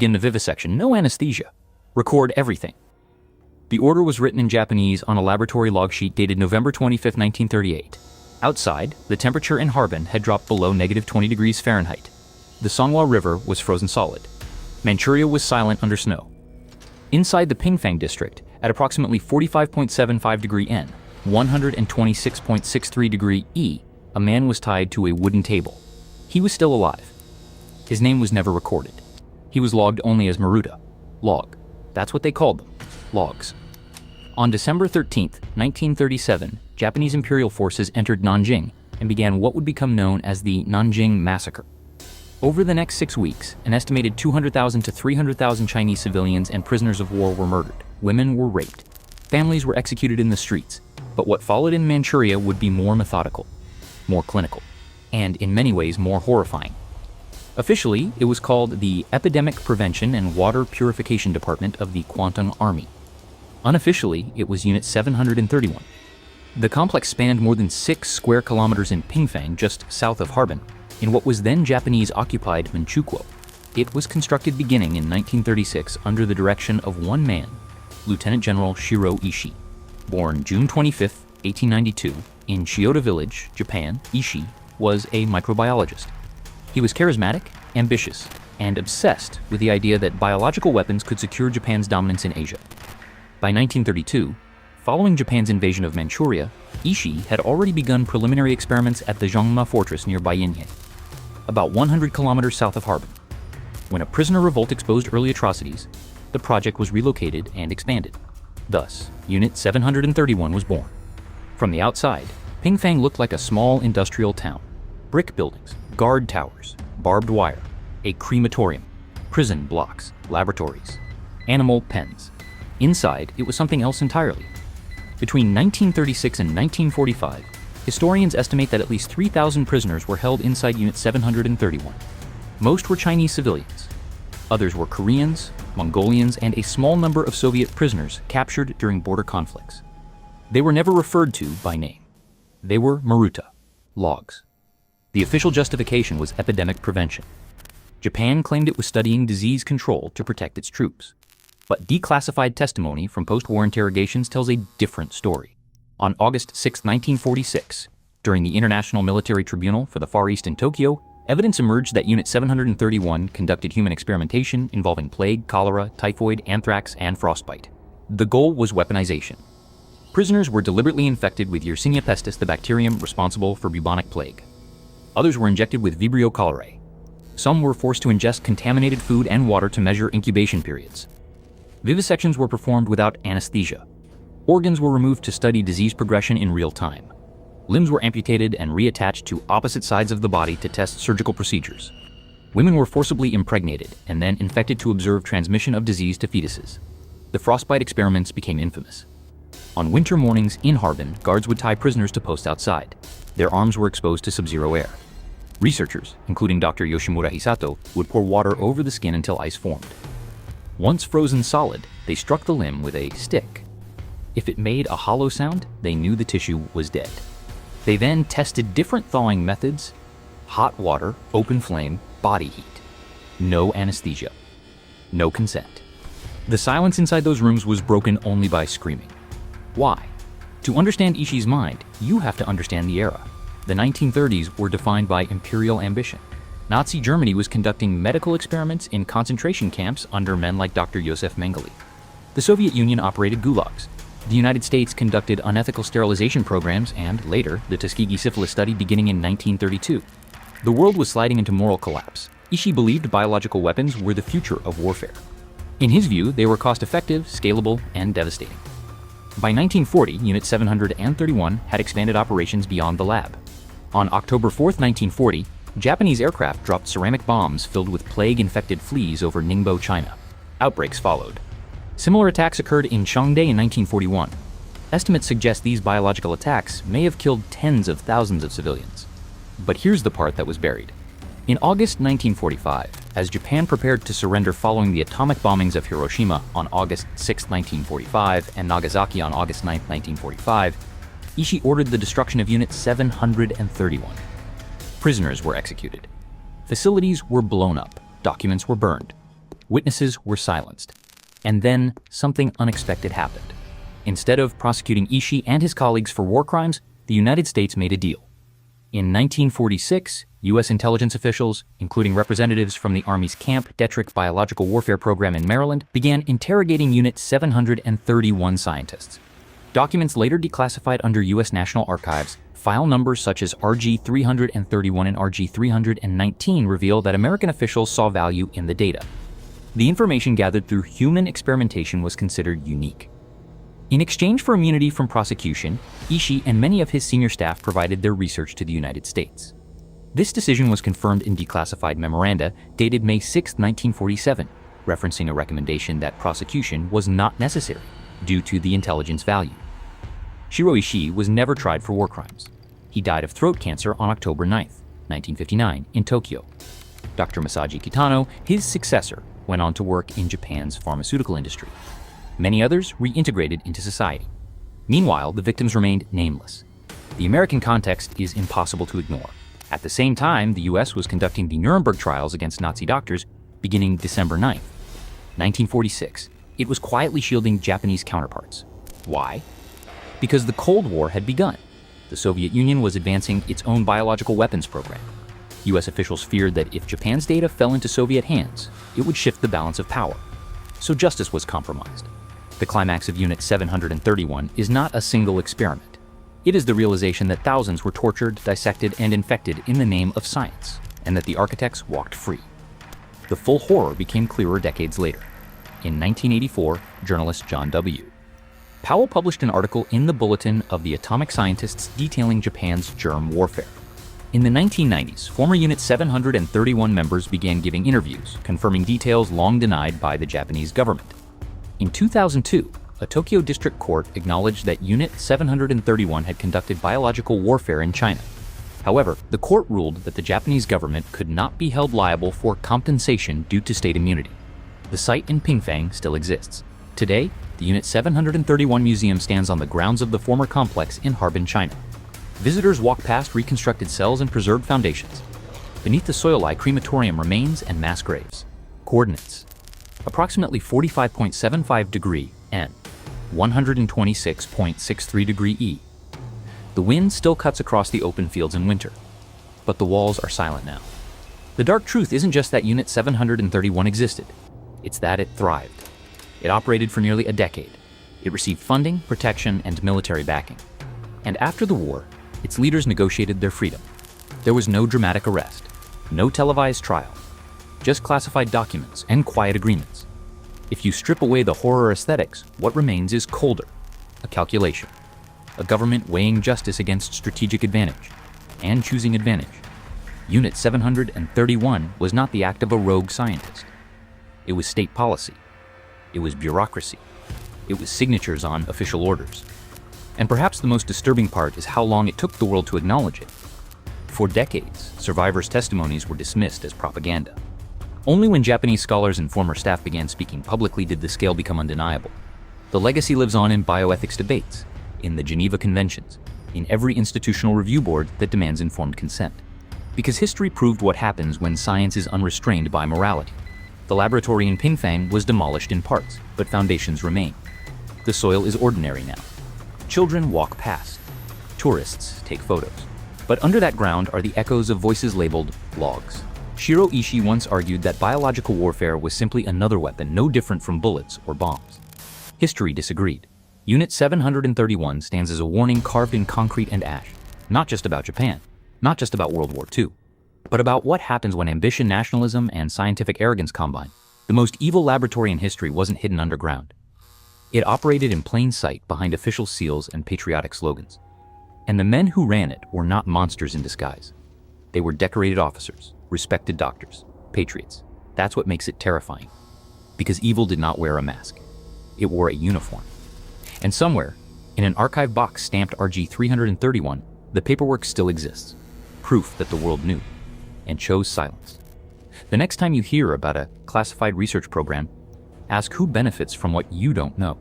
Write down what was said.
Begin the vivisection, no anesthesia. Record everything. The order was written in Japanese on a laboratory log sheet dated November 25, 1938. Outside, the temperature in Harbin had dropped below -20 degrees Fahrenheit. The Songhua River was frozen solid. Manchuria was silent under snow. Inside the Pingfang district, at approximately 45.75 degree N, 126.63 degree E, a man was tied to a wooden table. He was still alive. His name was never recorded. He was logged only as Maruta, log. That's what they called them, logs. On December 13, 1937, Japanese imperial forces entered Nanjing and began what would become known as the Nanjing Massacre. Over the next 6 weeks, an estimated 200,000 to 300,000 Chinese civilians and prisoners of war were murdered. Women were raped. Families were executed in the streets. But what followed in Manchuria would be more methodical, more clinical, and in many ways more horrifying. Officially, it was called the Epidemic Prevention and Water Purification Department of the Kwantung Army. Unofficially, it was Unit 731. The complex spanned more than 6 square kilometers in Pingfang, just south of Harbin, in what was then Japanese-occupied Manchukuo. It was constructed beginning in 1936 under the direction of one man, Lieutenant General Shiro Ishii. Born June 25, 1892, in Chiyoda Village, Japan, Ishii was a microbiologist. He was charismatic, ambitious, and obsessed with the idea that biological weapons could secure Japan's dominance in Asia. By 1932, following Japan's invasion of Manchuria, Ishii had already begun preliminary experiments at the Zhongma Fortress near Baiyinhe, about 100 kilometers south of Harbin. When a prisoner revolt exposed early atrocities, the project was relocated and expanded. Thus, Unit 731 was born. From the outside, Pingfang looked like a small industrial town. Brick buildings, guard towers, barbed wire, a crematorium, prison blocks, laboratories, animal pens. Inside, it was something else entirely. Between 1936 and 1945, historians estimate that at least 3,000 prisoners were held inside Unit 731. Most were Chinese civilians. Others were Koreans, Mongolians, and a small number of Soviet prisoners captured during border conflicts. They were never referred to by name. They were Maruta, logs. The official justification was epidemic prevention. Japan claimed it was studying disease control to protect its troops. But declassified testimony from post-war interrogations tells a different story. On August 6, 1946, during the International Military Tribunal for the Far East in Tokyo, evidence emerged that Unit 731 conducted human experimentation involving plague, cholera, typhoid, anthrax, and frostbite. The goal was weaponization. Prisoners were deliberately infected with Yersinia pestis, the bacterium responsible for bubonic plague. Others were injected with Vibrio cholerae. Some were forced to ingest contaminated food and water to measure incubation periods. Vivisections were performed without anesthesia. Organs were removed to study disease progression in real time. Limbs were amputated and reattached to opposite sides of the body to test surgical procedures. Women were forcibly impregnated and then infected to observe transmission of disease to fetuses. The frostbite experiments became infamous. On winter mornings in Harbin, guards would tie prisoners to posts outside. Their arms were exposed to sub-zero air. Researchers, including Dr. Yoshimura Hisato, would pour water over the skin until ice formed. Once frozen solid, they struck the limb with a stick. If it made a hollow sound, they knew the tissue was dead. They then tested different thawing methods: hot water, open flame, body heat. No anesthesia. No consent. The silence inside those rooms was broken only by screaming. Why? To understand Ishii's mind, you have to understand the era. The 1930s were defined by imperial ambition. Nazi Germany was conducting medical experiments in concentration camps under men like Dr. Josef Mengele. The Soviet Union operated gulags. The United States conducted unethical sterilization programs and, later, the Tuskegee syphilis study beginning in 1932. The world was sliding into moral collapse. Ishii believed biological weapons were the future of warfare. In his view, they were cost-effective, scalable, and devastating. By 1940, Unit 731 had expanded operations beyond the lab. On October 4, 1940, Japanese aircraft dropped ceramic bombs filled with plague-infected fleas over Ningbo, China. Outbreaks followed. Similar attacks occurred in Changde in 1941. Estimates suggest these biological attacks may have killed tens of thousands of civilians. But here's the part that was buried. In August 1945, as Japan prepared to surrender following the atomic bombings of Hiroshima on August 6, 1945, and Nagasaki on August 9, 1945, Ishii ordered the destruction of Unit 731. Prisoners were executed. Facilities were blown up. Documents were burned. Witnesses were silenced. And then something unexpected happened. Instead of prosecuting Ishii and his colleagues for war crimes, the United States made a deal. In 1946, U.S. intelligence officials, including representatives from the Army's Camp Detrick Biological Warfare Program in Maryland, began interrogating Unit 731 scientists. Documents later declassified under U.S. National Archives, file numbers such as RG-331 and RG-319 reveal that American officials saw value in the data. The information gathered through human experimentation was considered unique. In exchange for immunity from prosecution, Ishii and many of his senior staff provided their research to the United States. This decision was confirmed in declassified memoranda dated May 6, 1947, referencing a recommendation that prosecution was not necessary due to the intelligence value. Shiro Ishii was never tried for war crimes. He died of throat cancer on October 9, 1959, in Tokyo. Dr. Masaji Kitano, his successor, went on to work in Japan's pharmaceutical industry. Many others reintegrated into society. Meanwhile, the victims remained nameless. The American context is impossible to ignore. At the same time, the U.S. was conducting the Nuremberg trials against Nazi doctors beginning December 9, 1946. It was quietly shielding Japanese counterparts. Why? Because the Cold War had begun. The Soviet Union was advancing its own biological weapons program. U.S. officials feared that if Japan's data fell into Soviet hands, it would shift the balance of power. So justice was compromised. The climax of Unit 731 is not a single experiment. It is the realization that thousands were tortured, dissected, and infected in the name of science, and that the architects walked free. The full horror became clearer decades later. In 1984, journalist John W. Powell published an article in the Bulletin of the Atomic Scientists detailing Japan's germ warfare. In the 1990s, former Unit 731 members began giving interviews, confirming details long denied by the Japanese government. In 2002, a Tokyo district court acknowledged that Unit 731 had conducted biological warfare in China. However, the court ruled that the Japanese government could not be held liable for compensation due to state immunity. The site in Pingfang still exists. Today, the Unit 731 museum stands on the grounds of the former complex in Harbin, China. Visitors walk past reconstructed cells and preserved foundations. Beneath the soil lie crematorium remains and mass graves. Coordinates: approximately 45.75 degree N, 126.63 degree E. The wind still cuts across the open fields in winter, but the walls are silent now. The dark truth isn't just that Unit 731 existed, it's that it thrived. It operated for nearly a decade. It received funding, protection, and military backing. And after the war, its leaders negotiated their freedom. There was no dramatic arrest, no televised trial, just classified documents and quiet agreements. If you strip away the horror aesthetics, what remains is colder, a calculation, a government weighing justice against strategic advantage, and choosing advantage. Unit 731 was not the act of a rogue scientist. It was state policy. It was bureaucracy. It was signatures on official orders. And perhaps the most disturbing part is how long it took the world to acknowledge it. For decades, survivors' testimonies were dismissed as propaganda. Only when Japanese scholars and former staff began speaking publicly did the scale become undeniable. The legacy lives on in bioethics debates, in the Geneva Conventions, in every institutional review board that demands informed consent. Because history proved what happens when science is unrestrained by morality. The laboratory in Pingfang was demolished in parts, but foundations remain. The soil is ordinary now. Children walk past. Tourists take photos. But under that ground are the echoes of voices labeled logs. Shiro Ishii once argued that biological warfare was simply another weapon no different from bullets or bombs. History disagreed. Unit 731 stands as a warning carved in concrete and ash, not just about Japan, not just about World War II, but about what happens when ambition, nationalism, and scientific arrogance combine. The most evil laboratory in history wasn't hidden underground. It operated in plain sight behind official seals and patriotic slogans. And the men who ran it were not monsters in disguise. They were decorated officers, respected doctors, patriots. That's what makes it terrifying. Because evil did not wear a mask. It wore a uniform. And somewhere, in an archive box stamped RG-331, the paperwork still exists. Proof that the world knew, and chose silence. The next time you hear about a classified research program, ask who benefits from what you don't know.